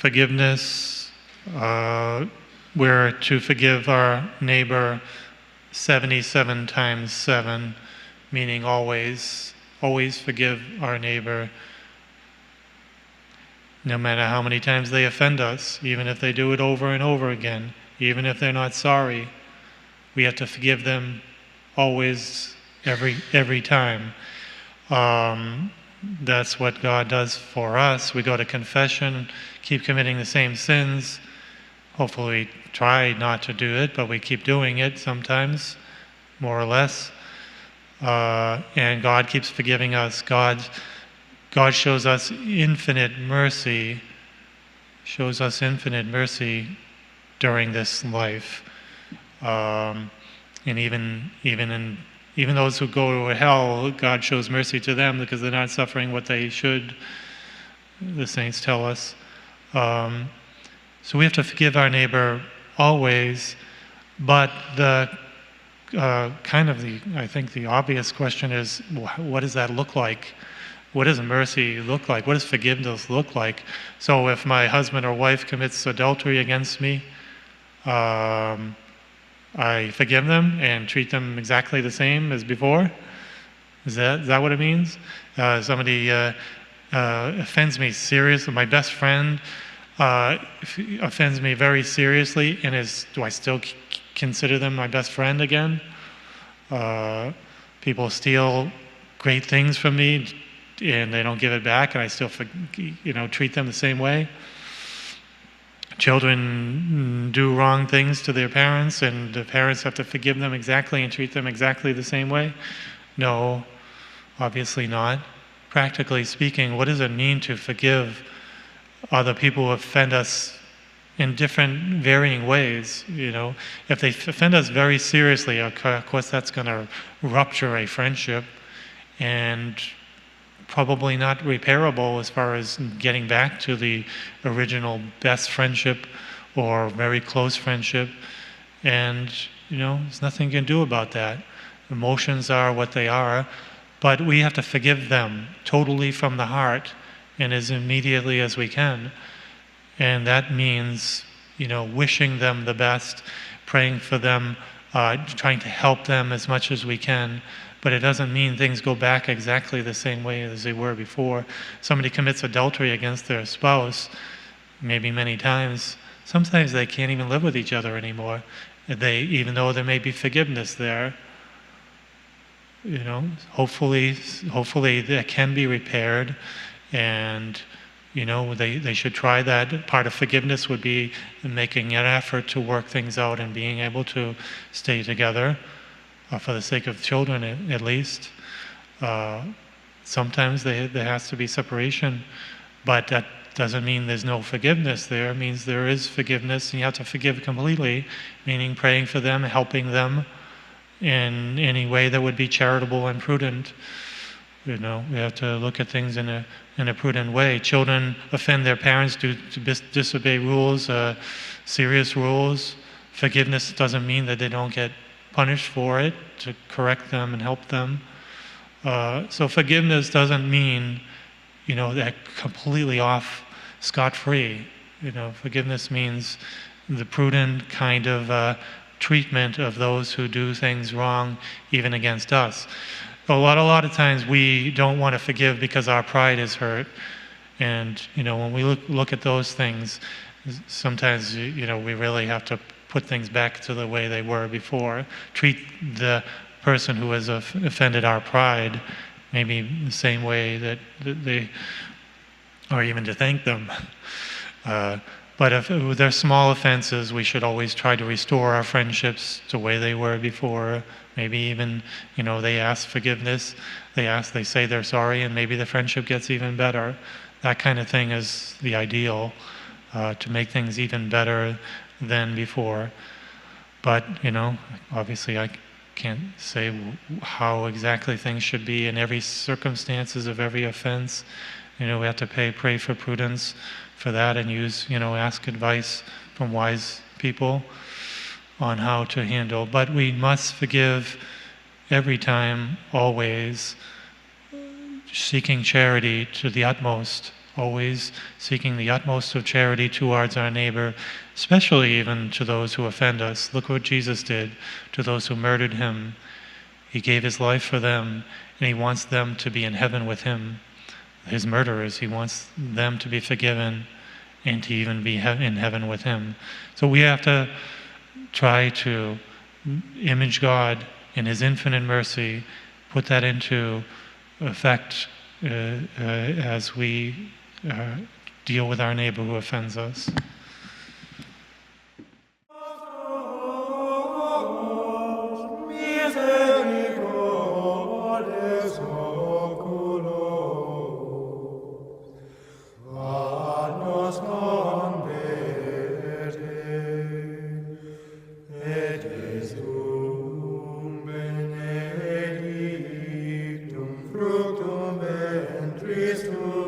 Forgiveness, we're to forgive our neighbor 77 times 7, meaning always forgive our neighbor, no matter how many times they offend us, even if they do it over and over again, even if they're not sorry. We have to forgive them always, every time. That's what God does for us. We go to confession, keep committing the same sins. Hopefully we try not to do it, but we keep doing it sometimes, more or less. And God keeps forgiving us. God shows us infinite mercy, during this life. And even those who go to hell, God shows mercy to them because they're not suffering what they should, the saints tell us. So we have to forgive our neighbor always, but I think the obvious question is, what does that look like? What does mercy look like? What does forgiveness look like? So if my husband or wife commits adultery against me, I forgive them and treat them exactly the same as before? Is that what it means? Somebody offends me seriously, my best friend offends me very seriously, and do I still consider them my best friend again? People steal great things from me and they don't give it back, and I still treat them the same way. Children do wrong things to their parents, and the parents have to forgive them exactly and treat them exactly the same way? No, obviously not. Practically speaking, what does it mean to forgive other people who offend us in different, varying ways? If they offend us very seriously, of course that's going to rupture a friendship, and probably not repairable as far as getting back to the original best friendship or very close friendship. And, there's nothing you can do about that. Emotions are what they are, but we have to forgive them totally from the heart and as immediately as we can. And that means, wishing them the best, praying for them, trying to help them as much as we can. But it doesn't mean things go back exactly the same way as they were before. Somebody commits adultery against their spouse, maybe many times. Sometimes they can't even live with each other anymore, even though there may be forgiveness there. Hopefully that can be repaired, and they should try that. Part of forgiveness would be making an effort to work things out and being able to stay together. For the sake of children, at least. Sometimes there has to be separation, but that doesn't mean there's no forgiveness there. It means there is forgiveness, and you have to forgive completely, meaning praying for them, helping them in any way that would be charitable and prudent. We have to look at things in a prudent way. Children offend their parents to disobey rules, serious rules. Forgiveness doesn't mean that they don't get punished for it, to correct them and help them. So forgiveness doesn't mean, that completely off scot-free. Forgiveness means the prudent kind of treatment of those who do things wrong, even against us. A lot of times we don't want to forgive because our pride is hurt. And, when we look at those things, sometimes, we really have to put things back to the way they were before. Treat the person who has offended our pride maybe the same way that they, or even to thank them. But if they're small offenses, we should always try to restore our friendships to the way they were before. Maybe even, they ask forgiveness, they say they're sorry, and maybe the friendship gets even better. That kind of thing is the ideal, to make things even better than before. But, obviously I can't say how exactly things should be in every circumstances of every offense. We have to pray for prudence for that, and ask advice from wise people on how to handle. But we must forgive every time, always, seeking charity to the utmost, always seeking the utmost of charity towards our neighbor, especially even to those who offend us. Look what Jesus did to those who murdered him. He gave his life for them, and he wants them to be in heaven with him. His murderers, he wants them to be forgiven and to even be in heaven with him. So we have to try to image God in his infinite mercy, put that into effect as we deal with our neighbor who offends us. Fructum ventris tuum,